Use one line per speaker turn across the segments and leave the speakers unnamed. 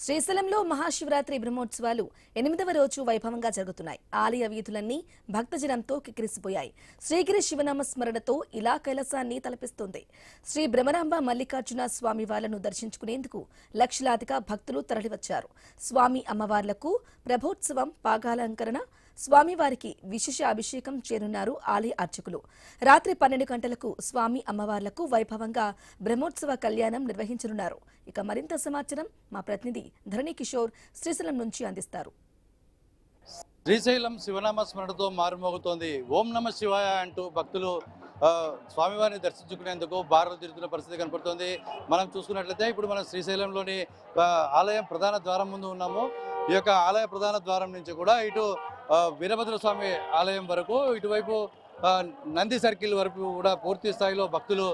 శ్రీశైలంలో మహాశివరాత్రి బ్రహ్మోత్సవాలు 8వ రోజు వైభవంగా జరుగుతున్నాయి. ఆలయ వీధులన్నీ భక్తజనంతో కిక్కిరిసిపోయాయి. శ్రీగిరి శివనామ స్మరణతో ఇలా కైలాసాన్ని తలపిస్తుంది. శ్రీ బ్రహ్మరాంబ మల్లికార్జున స్వామి వార్లను దర్శించుకునేందుకు లక్షలాదిగా భక్తులు తరలివచ్చారు. స్వామి అమ్మవార్లకు ప్రభోత్సవం పాగాలంకరణ స్వామివారికి విశేష అభిషేకం చేరున్నారు ఆలయ అర్చకులు. రాత్రి 12 గంటలకు స్వామి అమ్మవార్లకు వైభవంగా బ్రహ్మోత్సవ కళ్యాణం నిర్వహించనున్నారు. ఇక మరింత సమాచారం మా ప్రతినిధి ధరణి కిషోర్ శ్రీశైలం నుంచి అందిస్తారు.
శ్రీశైలం శివనామ స్మరణతో మారుమోగుతోంది. ఓం నమ శివాయ అంటూ భక్తులు స్వామివారిని దర్శించుకునేందుకు బారులు తిరుగుతున్న పరిస్థితి కనపడుతోంది. మనం చూసుకున్నట్లయితే ఇప్పుడు మనం శ్రీశైలంలోని ఆలయం ప్రధాన ద్వారం ముందు ఉన్నాము. ఈ యొక్క ఆలయ ప్రధాన ద్వారం నుంచి కూడా ఇటు వీరభద్ర స్వామి ఆలయం వరకు, ఇటువైపు నంది సర్కిల్ వరకు కూడా పూర్తి స్థాయిలో భక్తులు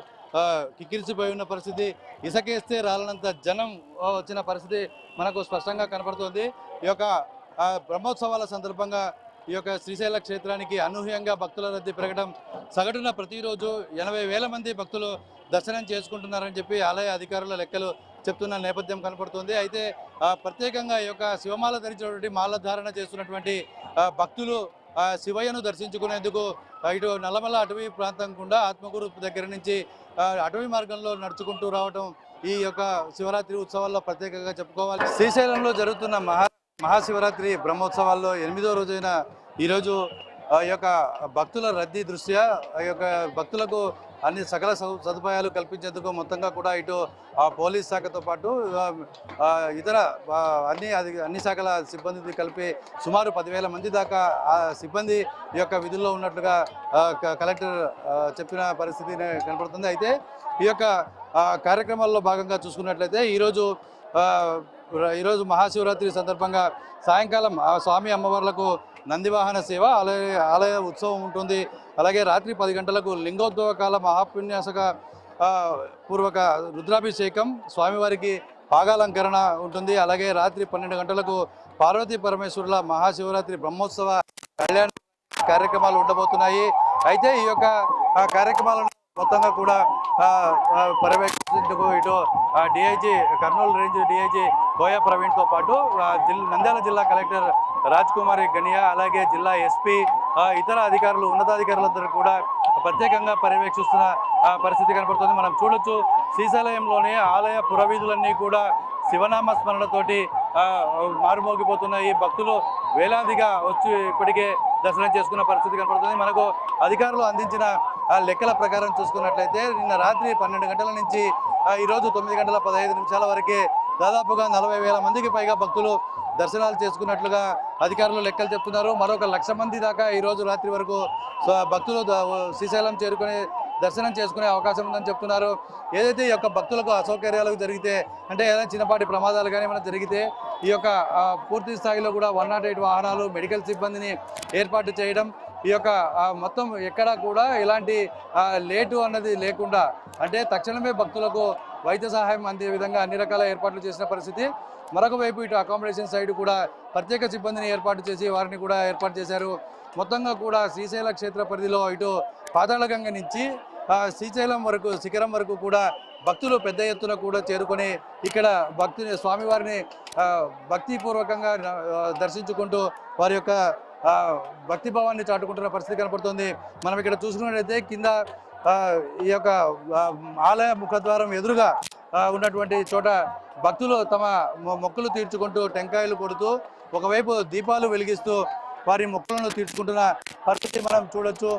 కిక్కిరిసిపోయి ఉన్న పరిస్థితి, ఇసకేస్తే రాలనంత జనం వచ్చిన పరిస్థితి మనకు స్పష్టంగా కనపడుతోంది. ఈ యొక్క బ్రహ్మోత్సవాల సందర్భంగా ఈ యొక్క శ్రీశైల క్షేత్రానికి అనూహ్యంగా భక్తుల రద్దీ పెరగడం, సగటున ప్రతిరోజు 80,000 మంది భక్తులు దర్శనం చేసుకుంటున్నారని చెప్పి ఆలయ అధికారుల లెక్కలు చెప్తున్న నేపథ్యం కనపడుతుంది. అయితే ప్రత్యేకంగా ఈ యొక్క శివమాల ధరించినటువంటి మాల ధారణ చేస్తున్నటువంటి భక్తులు శివయ్యను దర్శించుకునేందుకు ఇటు నల్లమల్ల అటవీ ప్రాంతం గుండా ఆత్మకూరు దగ్గర నుంచి అటవీ మార్గంలో నడుచుకుంటూ రావడం ఈ యొక్క శివరాత్రి ఉత్సవాల్లో ప్రత్యేకంగా చెప్పుకోవాలి. శ్రీశైలంలో జరుగుతున్న మహాశివరాత్రి బ్రహ్మోత్సవాల్లో 8వ రోజైన ఈరోజు ఈ యొక్క భక్తుల రద్దీ దృష్ట్యా ఈ యొక్క భక్తులకు అన్ని సకల సదుపాయాలు కల్పించేందుకు మొత్తంగా కూడా ఇటు పోలీస్ శాఖతో పాటు ఇతర అన్ని శాఖల సిబ్బంది కలిపి సుమారు 10,000 మంది దాకా ఆ సిబ్బంది ఈ యొక్క విధుల్లో ఉన్నట్లుగా కలెక్టర్ చెప్పిన పరిస్థితి కనపడుతుంది. అయితే ఈ యొక్క కార్యక్రమాల్లో భాగంగా చూసుకున్నట్లయితే ఈరోజు మహాశివరాత్రి సందర్భంగా సాయంకాలం స్వామి అమ్మవార్లకు నందివాహన సేవ, ఆలయ ఉత్సవం ఉంటుంది. అలాగే రాత్రి 10 గంటలకు లింగోద్భవ కాల మహాపున్యాసక పూర్వక రుద్రాభిషేకం, స్వామివారికి పాగాలంకరణ ఉంటుంది. అలాగే రాత్రి 12 గంటలకు పార్వతీ పరమేశ్వరుల మహాశివరాత్రి బ్రహ్మోత్సవ కళ్యాణ కార్యక్రమాలు ఉండబోతున్నాయి. అయితే ఈ యొక్క కార్యక్రమాలను మొత్తంగా కూడా పర్యవేక్షించేందుకు ఇటు DIG Kurnool range DIG Koya ప్రవీణ్తో పాటు నంద్యాల జిల్లా కలెక్టర్ రాజ్ కుమారి గనియా, అలాగే జిల్లా ఎస్పీ, ఇతర అధికారులు, ఉన్నతాధికారులందరూ కూడా ప్రత్యేకంగా పర్యవేక్షిస్తున్న పరిస్థితి కనపడుతుంది. మనం చూడొచ్చు, శ్రీశైలంలోని ఆలయ పురవీధులన్నీ కూడా శివనామ స్మరణతోటి మారుమోగిపోతున్నాయి. భక్తులు వేలాదిగా వచ్చి ఇప్పటికే దర్శనం చేసుకున్న పరిస్థితి కనపడుతుంది. మనకు అధికారులు అందించిన లెక్కల ప్రకారం చూసుకున్నట్లయితే నిన్న రాత్రి 12 గంటల నుంచి ఈరోజు 9:15 వరకే దాదాపుగా 40,000 మందికి పైగా భక్తులు దర్శనాలు చేసుకున్నట్లుగా అధికారులు లెక్కలు చెప్తున్నారు. మరొక 1,00,000 మంది దాకా ఈరోజు రాత్రి వరకు భక్తులు శ్రీశైలం దర్శనం చేసుకునే అవకాశం ఉందని చెప్తున్నారు. ఏదైతే ఈ యొక్క భక్తులకు అసౌకర్యాలు జరిగితే, అంటే ఏదైనా చిన్నపాటి ప్రమాదాలు కానీ ఏమైనా జరిగితే ఈ యొక్క పూర్తి స్థాయిలో కూడా 108 వాహనాలు, మెడికల్ సిబ్బందిని ఏర్పాటు చేయడం, ఈ యొక్క మొత్తం ఎక్కడా కూడా ఇలాంటి లేటు అన్నది లేకుండా, అంటే తక్షణమే భక్తులకు వైద్య సహాయం అందే విధంగా అన్ని రకాల ఏర్పాట్లు చేసిన పరిస్థితి. మరొక వైపు ఇటు అకామిడేషన్ సైడ్ కూడా ప్రత్యేక సిబ్బందిని ఏర్పాటు చేసి వారిని కూడా ఏర్పాటు చేశారు. మొత్తంగా కూడా శ్రీశైల క్షేత్ర పరిధిలో ఇటు పాతాళగంగ నుంచి శ్రీశైలం వరకు, శిఖరం వరకు కూడా భక్తులు పెద్ద ఎత్తున కూడా చేరుకొని ఇక్కడ స్వామివారిని భక్తిపూర్వకంగా దర్శించుకుంటూ వారి యొక్క భక్తిభావాన్ని చాటుకుంటున్న పరిస్థితి కనపడుతుంది. మనం ఇక్కడ చూసుకున్నట్లయితే కింద ఈ యొక్క ఆలయ ముఖద్వారం ఎదురుగా ఉన్నటువంటి చోట భక్తులు తమ మొక్కులు తీర్చుకుంటూ టెంకాయలు కొడుతూ ఒకవైపు దీపాలు వెలిగిస్తూ వారి మొక్కులను తీర్చుకుంటున్న పరిస్థితి మనం చూడొచ్చు.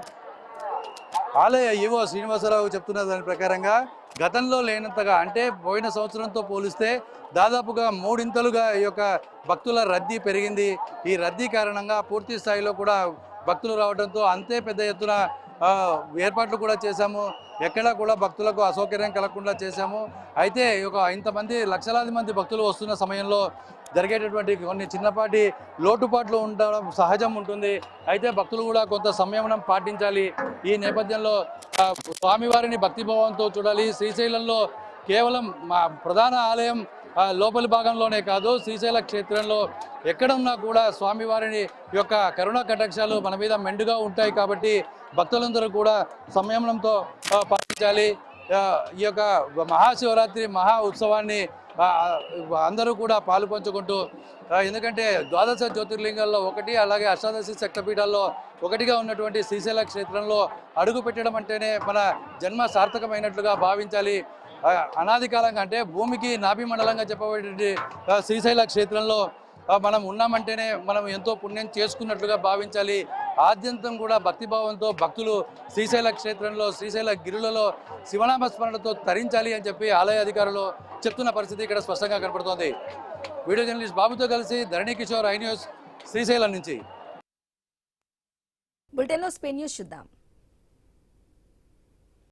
ఆలయ ఈవో శ్రీనివాసరావు చెప్తున్న దాని ప్రకారంగా గతంలో లేనంతగా, అంటే పోయిన సంవత్సరంతో పోలిస్తే దాదాపుగా 3 ఇంతలుగా ఈ యొక్క భక్తుల రద్దీ పెరిగింది. ఈ రద్దీ కారణంగా పూర్తి స్థాయిలో కూడా భక్తులు రావడంతో అంతే పెద్ద ఎత్తున ఏర్పాట్లు కూడా చేశాము. ఎక్కడా కూడా భక్తులకు అసౌకర్యం కలగకుండా చేశాము. అయితే ఇంతమంది లక్షలాది మంది భక్తులు వస్తున్న సమయంలో జరిగేటటువంటి కొన్ని చిన్నపాటి లోటుపాట్లు ఉండడం సహజం ఉంటుంది. అయితే భక్తులు కూడా కొంత సంయమనం పాటించాలి. ఈ నేపథ్యంలో స్వామివారిని భక్తిభావంతో చూడాలి. శ్రీశైలంలో కేవలం మా ప్రధాన ఆలయం లోపలి భాగంలోనే కాదు, శ్రీశైల క్షేత్రంలో ఎక్కడున్నా కూడా స్వామివారిని యొక్క కరుణా కటాక్షాలు మన మీద మెండుగా ఉంటాయి. కాబట్టి భక్తులందరూ కూడా సంయమనంతో పాటించాలి. ఈ యొక్క మహాశివరాత్రి మహా ఉత్సవాన్ని అందరూ కూడా పాలు పంచుకుంటూ ఎందుకంటే ద్వాదశ జ్యోతిర్లింగాల్లో ఒకటి, అలాగే అష్టాదశ శక్తిపీఠాల్లో ఒకటిగా ఉన్నటువంటి శ్రీశైల క్షేత్రంలో అడుగు పెట్టడం అంటేనే మన జన్మ సార్థకమైనట్లుగా భావించాలి. అనాది కాలంగా అంటే భూమికి నాభిమండలంగా చెప్పబడే శ్రీశైల క్షేత్రంలో మనం ఉన్నామంటేనే మనం ఎంతో పుణ్యం చేసుకున్నట్లుగా భావించాలి. ఆద్యంతం కూడా భక్తిభావంతో భక్తులు శ్రీశైల క్షేత్రంలో, శ్రీశైల గిరులలో శివనామ స్మరణతో తరించాలి అని చెప్పి ఆలయ అధికారులు చెప్తున్న పరిస్థితి ఇక్కడ స్పష్టంగా కనపడుతోంది. వీడియో జర్నలిస్ట్ బాబుతో కలిసి ధరణి కిషోర్, ఐ న్యూస్, శ్రీశైలం నుంచి.
బులెటిన్లో స్పెయిన్ న్యూస్ చూద్దాం.